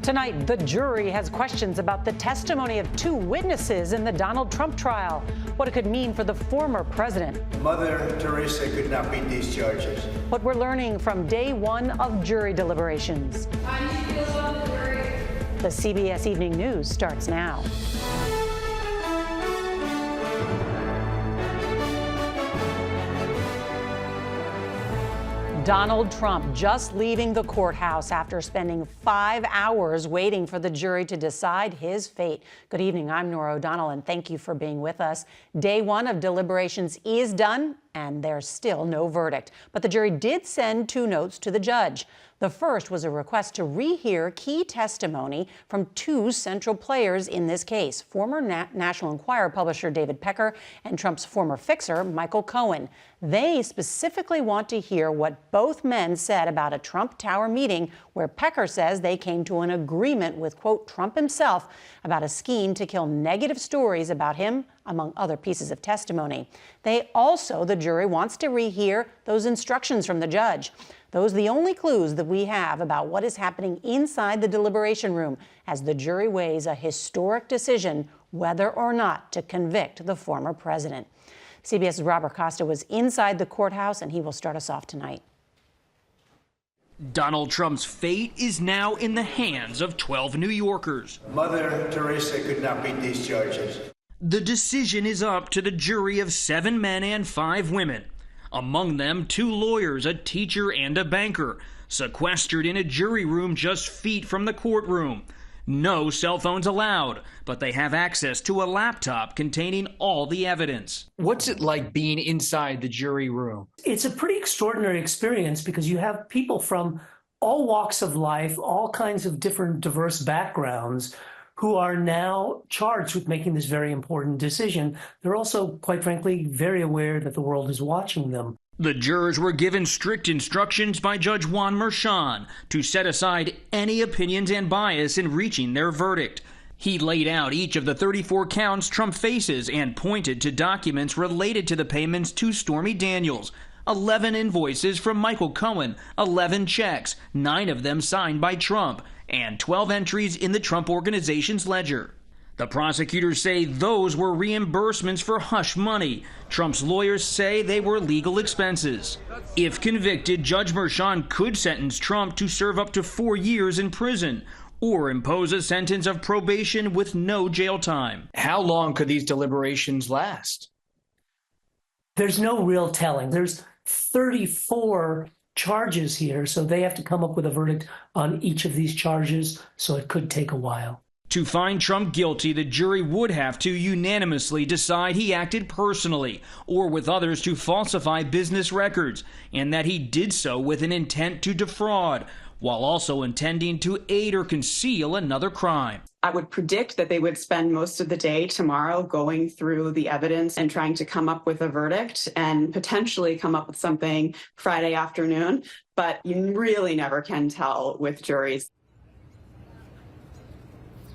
Tonight, the jury has questions about the testimony of two witnesses in the Donald Trump trial, what it could mean for the former president. Mother Teresa could not beat these charges. What we're learning from day one of jury deliberations. The CBS Evening News starts now. Donald Trump just leaving the courthouse after spending 5 hours waiting for the jury to decide his fate. Good evening, I'm Nora O'Donnell, and thank you for being with us. Day one of deliberations is done, and there's still no verdict. But the jury did send two notes to the judge. The first was a request to rehear key testimony from two central players in this case, former National Enquirer publisher David Pecker and Trump's former fixer, Michael Cohen. They specifically want to hear what both men said about a Trump Tower meeting where Pecker says they came to an agreement with, quote, Trump himself about a scheme to kill negative stories about him, among other pieces of testimony. The jury wants to rehear those instructions from the judge. Those are the only clues that we have about what is happening inside the deliberation room as the jury weighs a historic decision whether or not to convict the former president. CBS's Robert Costa was inside the courthouse, and he will start us off tonight. Donald Trump's fate is now in the hands of 12 New Yorkers. Mother Teresa could not beat these charges. The decision is up to the jury of 7 men and 5 women. Among them, 2 lawyers, a teacher, and a banker, sequestered in a jury room just feet from the courtroom. No cell phones allowed, but they have access to a laptop containing all the evidence. What's it like being inside the jury room? It's a pretty extraordinary experience because you have people from all walks of life, all kinds of different diverse backgrounds who are now charged with making this very important decision. They're also, quite frankly, very aware that the world is watching them. The jurors were given strict instructions by Judge Juan Merchan to set aside any opinions and bias in reaching their verdict. He laid out each of the 34 counts Trump faces and pointed to documents related to the payments to Stormy Daniels. 11 invoices from Michael Cohen, 11 checks, 9 of them signed by Trump, and 12 entries in the Trump Organization's ledger. The prosecutors say those were reimbursements for hush money. Trump's lawyers say they were legal expenses. If convicted, Judge Merchan could sentence Trump to serve up to 4 years in prison or impose a sentence of probation with no jail time. How long could these deliberations last? There's no real telling. There's 34 charges here, so they have to come up with a verdict on each of these charges, so it could take a while. To find Trump guilty, the jury would have to unanimously decide he acted personally or with others to falsify business records, and that he did so with an intent to defraud, while also intending to aid or conceal another crime. I would predict that they would spend most of the day tomorrow going through the evidence and trying to come up with a verdict and potentially come up with something Friday afternoon, but you really never can tell with juries.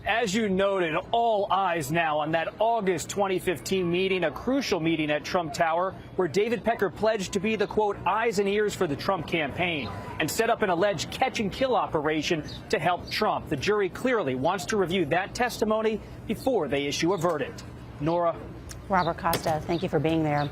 As you noted, all eyes now on that August 2015 meeting, a crucial meeting at Trump Tower, where David Pecker pledged to be the, quote, eyes and ears for the Trump campaign and set up an alleged catch-and-kill operation to help Trump. The jury clearly wants to review that testimony before they issue a verdict. Nora. Robert Costa, thank you for being there.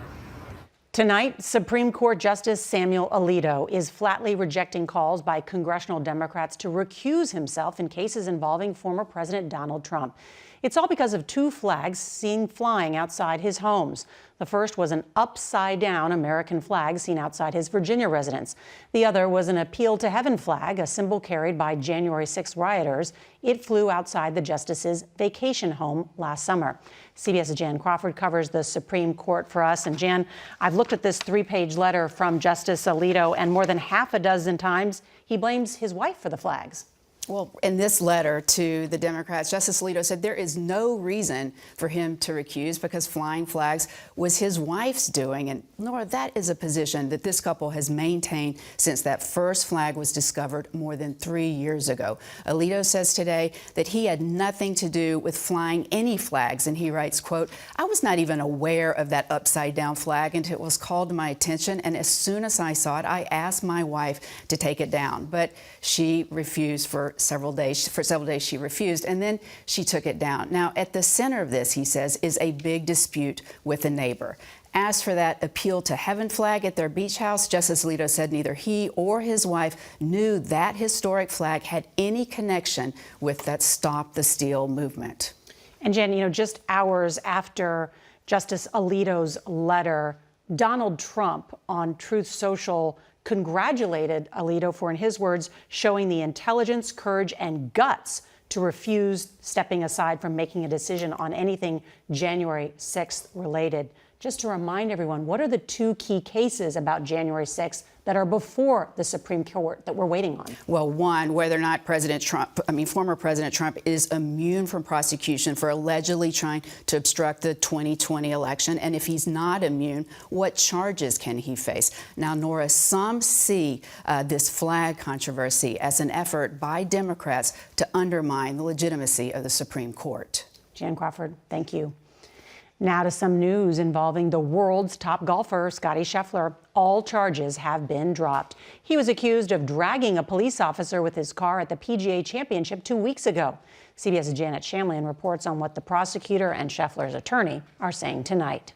Tonight, Supreme Court Justice Samuel Alito is flatly rejecting calls by congressional Democrats to recuse himself in cases involving former President Donald Trump. It's all because of 2 flags seen flying outside his homes. The first was an upside-down American flag seen outside his Virginia residence. The other was an Appeal to Heaven flag, a symbol carried by January 6 rioters. It flew outside the justice's vacation home last summer. CBS's Jan Crawford covers the Supreme Court for us. And Jan, I've looked at this 3-page letter from Justice Alito, and more than half a dozen times he blames his wife for the flags. Well, in this letter to the Democrats, Justice Alito said there is no reason for him to recuse because flying flags was his wife's doing. And Nora, that is a position that this couple has maintained since that first flag was discovered more than 3 years ago. Alito says today that he had nothing to do with flying any flags. And he writes, quote, I was not even aware of that upside down flag until it was called to my attention. And as soon as I saw it, I asked my wife to take it down. But she refused for several days. For several days, she refused, and then she took it down. Now, at the center of this, he says, is a big dispute with a neighbor. As for that appeal to heaven flag at their beach house, Justice Alito said neither he or his wife knew that historic flag had any connection with that Stop the Steal movement. And Jen, just hours after Justice Alito's letter, Donald Trump on Truth Social congratulated Alito for, in his words, showing the intelligence, courage, and guts to refuse stepping aside from making a decision on anything January 6th related. Just to remind everyone, what are the two key cases about January 6th that are before the Supreme Court that we're waiting on? Well, one, whether or not former President Trump is immune from prosecution for allegedly trying to obstruct the 2020 election. And if he's not immune, what charges can he face? Now, Nora, some see this flag controversy as an effort by Democrats to undermine the legitimacy of the Supreme Court. Jan Crawford, thank you. Now to some news involving the world's top golfer, Scottie Scheffler. All charges have been dropped. He was accused of dragging a police officer with his car at the PGA Championship 2 weeks ago. CBS's Janet Shamlian reports on what the prosecutor and Scheffler's attorney are saying tonight.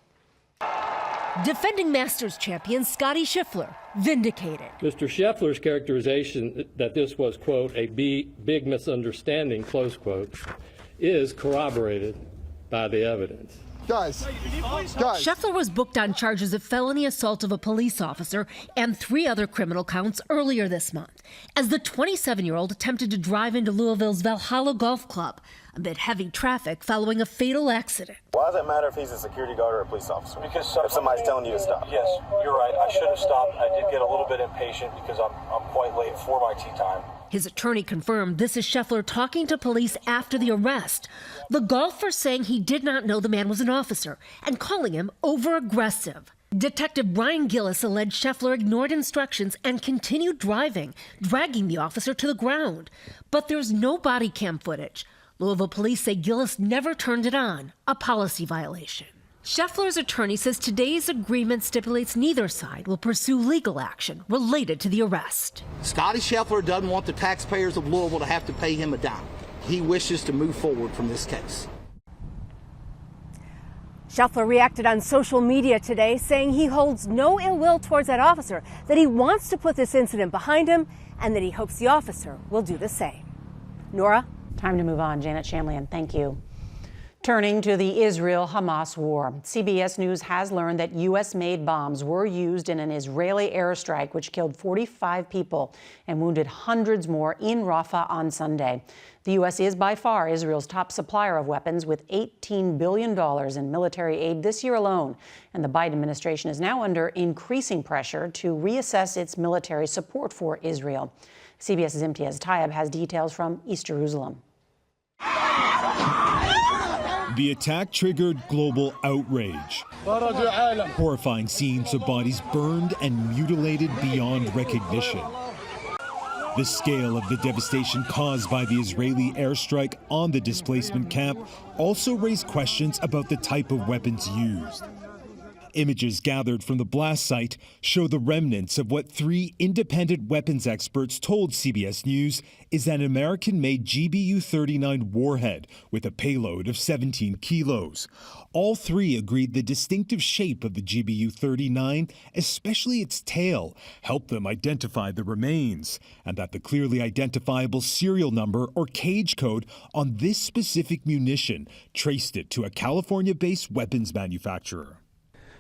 Defending Masters champion Scottie Scheffler vindicated. Mr. Scheffler's characterization that this was, quote, a big misunderstanding, close quote, is corroborated by the evidence. Guys. Scheffler was booked on charges of felony assault of a police officer and 3 other criminal counts earlier this month, as the 27-year-old attempted to drive into Louisville's Valhalla Golf Club amid heavy traffic following a fatal accident. Why does it matter if he's a security guard or a police officer? Because if somebody's telling you to stop. Yes, you're right. I should have stopped. I did get a little bit impatient because I'm quite late for my tee time. His attorney confirmed this is Scheffler talking to police after the arrest. The golfer saying he did not know the man was an officer and calling him over-aggressive. Detective Brian Gillis alleged Scheffler ignored instructions and continued driving, dragging the officer to the ground. But there's no body cam footage. Louisville police say Gillis never turned it on, a policy violation. Scheffler's attorney says today's agreement stipulates neither side will pursue legal action related to the arrest. Scottie Scheffler doesn't want the taxpayers of Louisville to have to pay him a dime. He wishes to move forward from this case. Scheffler reacted on social media today, saying he holds no ill will towards that officer, that he wants to put this incident behind him, and that he hopes the officer will do the same. Nora? Time to move on. Janet Shamlian, thank you. Turning to the Israel-Hamas war, CBS News has learned that U.S.-made bombs were used in an Israeli airstrike which killed 45 people and wounded hundreds more in Rafah on Sunday. The U.S. is by far Israel's top supplier of weapons, with $18 billion in military aid this year alone. And the Biden administration is now under increasing pressure to reassess its military support for Israel. CBS's Imtiaz Tayeb has details from East Jerusalem. The attack triggered global outrage. Horrifying scenes of bodies burned and mutilated beyond recognition. The scale of the devastation caused by the Israeli airstrike on the displacement camp also raised questions about the type of weapons used. Images gathered from the blast site show the remnants of what 3 independent weapons experts told CBS News is an American-made GBU-39 warhead with a payload of 17 kilos. All 3 agreed the distinctive shape of the GBU-39, especially its tail, helped them identify the remains, and that the clearly identifiable serial number or cage code on this specific munition traced it to a California-based weapons manufacturer.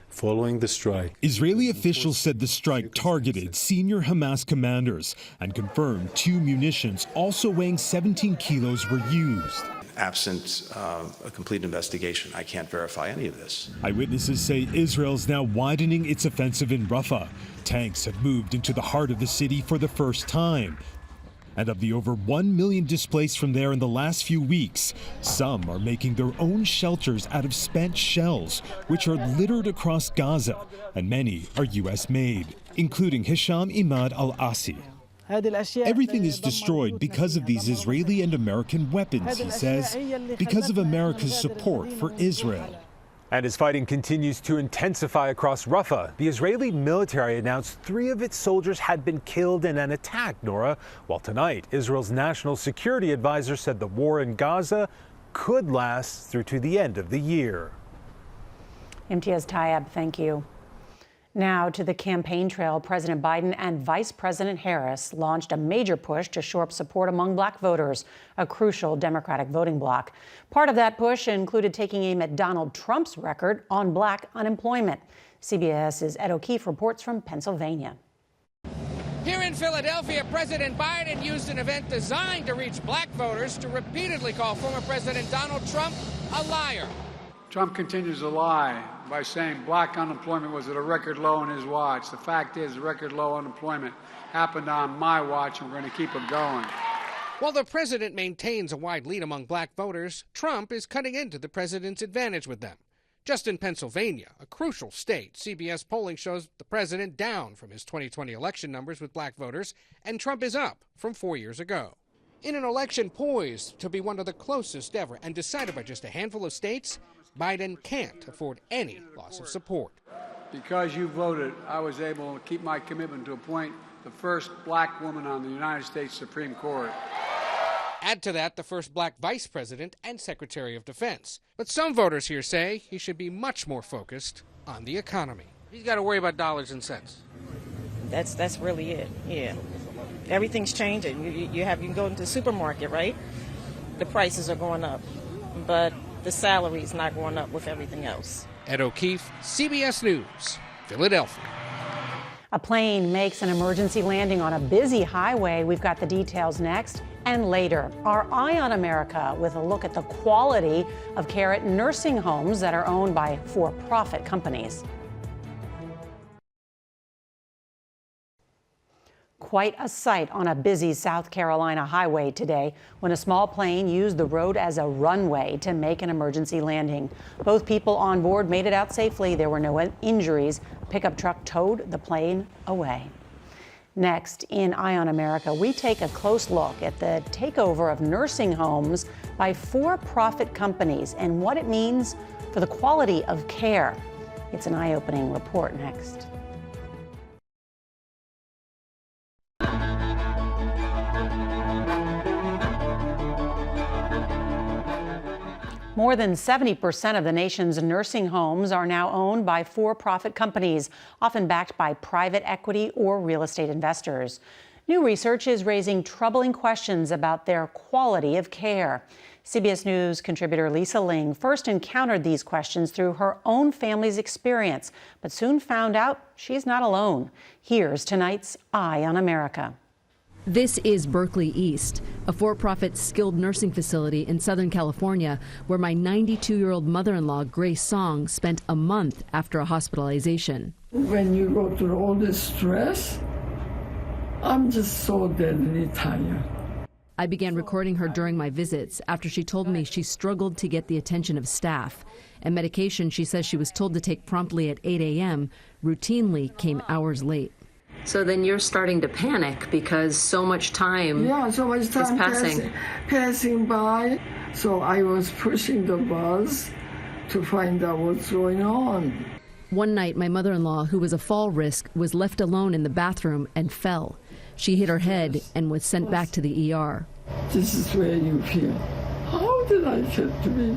Following the strike, Israeli officials said the strike targeted senior Hamas commanders and confirmed 2 munitions also weighing 17 kilos were used. Absent a complete investigation, I can't verify any of this. Eyewitnesses say Israel's now widening its offensive in Rafah. Tanks have moved into the heart of the city for the first time. And of the over 1 million displaced from there in the last few weeks, some are making their own shelters out of spent shells, which are littered across Gaza, and many are U.S.-made, including Hisham Imad al-Asi. Everything is destroyed because of these Israeli and American weapons, he says, because of America's support for Israel. And as fighting continues to intensify across Rafah, the Israeli military announced 3 of its soldiers had been killed in an attack, Nora. While tonight, Israel's national security advisor said the war in Gaza could last through to the end of the year. Imtiaz Tayeb, thank you. Now to the campaign trail. President Biden and Vice President Harris launched a major push to shore up support among black voters, a crucial Democratic voting bloc. Part of that push included taking aim at Donald Trump's record on black unemployment. CBS's Ed O'Keefe reports from Pennsylvania. Here in Philadelphia, President Biden used an event designed to reach black voters to repeatedly call former President Donald Trump a liar. Trump continues to lie by saying black unemployment was at a record low on his watch. The fact is, record low unemployment happened on my watch, and we're going to keep it going. While the president maintains a wide lead among black voters, Trump is cutting into the president's advantage with them. Just in Pennsylvania, a crucial state, CBS polling shows the president down from his 2020 election numbers with black voters, and Trump is up from 4 years ago. In an election poised to be one of the closest ever and decided by just a handful of states, Biden can't afford any loss of support. Because you voted, I was able to keep my commitment to appoint the first black woman on the United States Supreme Court. Add to that the first black vice president and secretary of defense. But some voters here say he should be much more focused on the economy. He's got to worry about dollars and cents. That's really it, yeah. Everything's changing. You can go into the supermarket, right? The prices are going up, but the salary's not going up with everything else. Ed O'Keefe, CBS News, Philadelphia. A plane makes an emergency landing on a busy highway. We've got the details next. And later, our Eye on America with a look at the quality of care at nursing homes that are owned by for-profit companies. Quite a sight on a busy South Carolina highway today when a small plane used the road as a runway to make an emergency landing. Both people on board made it out safely. There were no injuries. A pickup truck towed the plane away. Next, in Eye on America, we take a close look at the takeover of nursing homes by for-profit companies and what it means for the quality of care. It's an eye-opening report next. More than 70% of the nation's nursing homes are now owned by for-profit companies, often backed by private equity or real estate investors. New research is raising troubling questions about their quality of care. CBS News contributor Lisa Ling first encountered these questions through her own family's experience, but soon found out she's not alone. Here's tonight's Eye on America. This is Berkeley East, a for-profit skilled nursing facility in Southern California, where my 92-year-old mother-in-law, Grace Song, spent a month after a hospitalization. When you go through all this stress, I'm just so deadly tired. I began recording her during my visits after she told me she struggled to get the attention of staff, and medication she says she was told to take promptly at 8 a.m. routinely came hours late. So then you're starting to panic because so much time is passing by. So I was pushing the bus to find out what's going on. One night, my mother-in-law, who was a fall risk, was left alone in the bathroom and fell. She hit her head and was sent back to the ER. This is where you feel, how did I get to be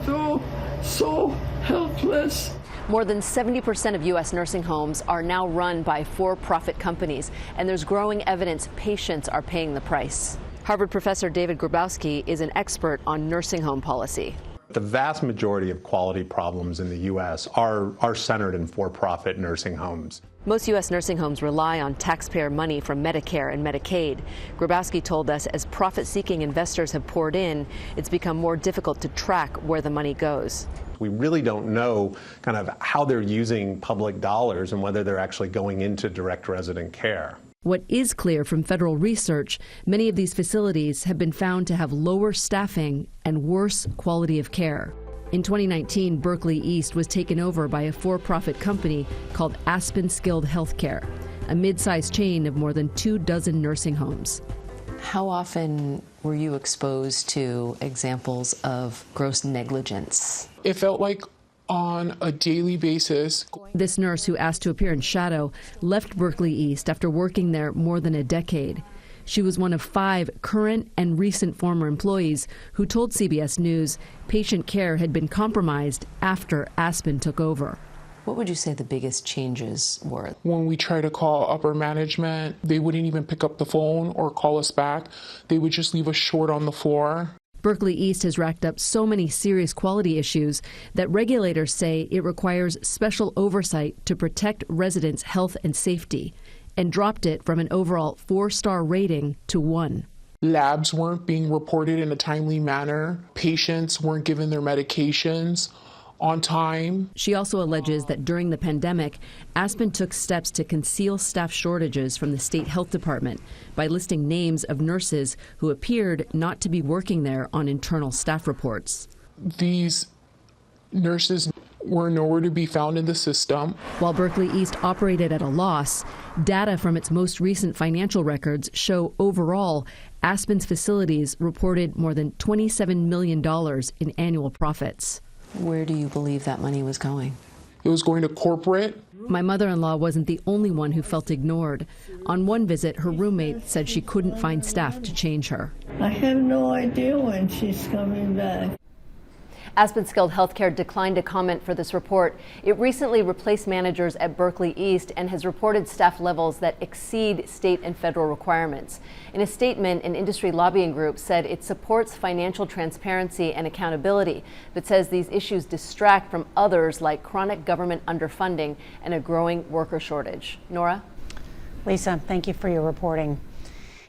so helpless? More than 70% of U.S. nursing homes are now run by for-profit companies, and there's growing evidence patients are paying the price. Harvard professor David Grabowski is an expert on nursing home policy. The vast majority of quality problems in the U.S. are centered in for-profit nursing homes. Most U.S. nursing homes rely on taxpayer money from Medicare and Medicaid. Grabowski told us as profit-seeking investors have poured in, it's become more difficult to track where the money goes. We really don't know kind of how they're using public dollars and whether they're actually going into direct resident care. What is clear from federal research, many of these facilities have been found to have lower staffing and worse quality of care. In 2019, Berkeley East was taken over by a for-profit company called Aspen Skilled Healthcare, a mid-sized chain of more than 24 nursing homes. How often were you exposed to examples of gross negligence? It felt like on a daily basis. This nurse, who asked to appear in shadow, left Berkeley East after working there more than a decade. She was one of 5 current and recent former employees who told CBS News patient care had been compromised after Aspen took over. What would you say the biggest changes were? When we try to call upper management, they wouldn't even pick up the phone or call us back. They would just leave us short on the floor. Berkeley East has racked up so many serious quality issues that regulators say it requires special oversight to protect residents' health and safety, and dropped it from an overall 4-star rating to 1. Labs weren't being reported in a timely manner. Patients weren't given their medications on time. She also alleges that during the pandemic, Aspen took steps to conceal staff shortages from the state health department by listing names of nurses who appeared not to be working there on internal staff reports. These nurses were nowhere to be found in the system. While Berkeley East operated at a loss, data from its most recent financial records show overall Aspen's facilities reported more than $27 million in annual profits. Where do you believe that money was going? It was going to corporate. My mother-in-law wasn't the only one who felt ignored. On one visit, her roommate said she couldn't find staff to change her. I have no idea when she's coming back. Aspen Skilled Healthcare declined to comment for this report. It recently replaced managers at Berkeley East and has reported staff levels that exceed state and federal requirements. In a statement, an industry lobbying group said it supports financial transparency and accountability, but says these issues distract from others like chronic government underfunding and a growing worker shortage. Nora? Lisa, thank you for your reporting.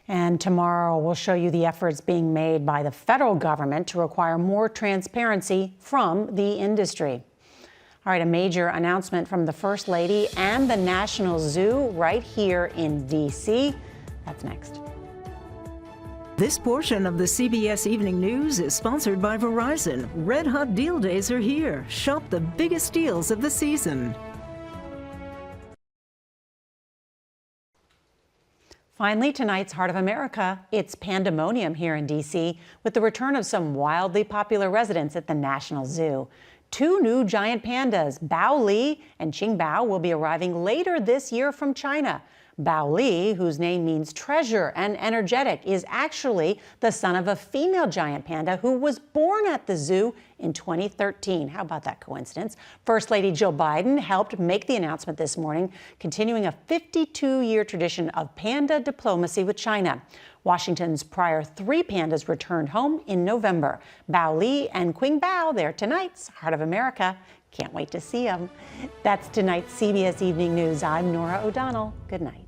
And tomorrow we'll show you the efforts being made by the federal government to require more transparency from the industry. All right, a major announcement from the First Lady and the National Zoo right here in D.C. That's next. This portion of the CBS Evening News is sponsored by Verizon. Red Hot Deal Days are here. Shop the biggest deals of the season. Finally, tonight's Heart of America, it's pandemonium here in D.C. with the return of some wildly popular residents at the National Zoo. 2 new giant pandas, Bao Li and Qingbao, will be arriving later this year from China. Bao Li, whose name means treasure and energetic, is actually the son of a female giant panda who was born at the zoo in 2013. How about that coincidence? First Lady Jill Biden helped make the announcement this morning, continuing a 52-year tradition of panda diplomacy with China. Washington's prior 3 pandas returned home in November. Bao Li and Qingbao, they're tonight's Heart of America. Can't wait to see them. That's tonight's CBS Evening News. I'm Nora O'Donnell. Good night.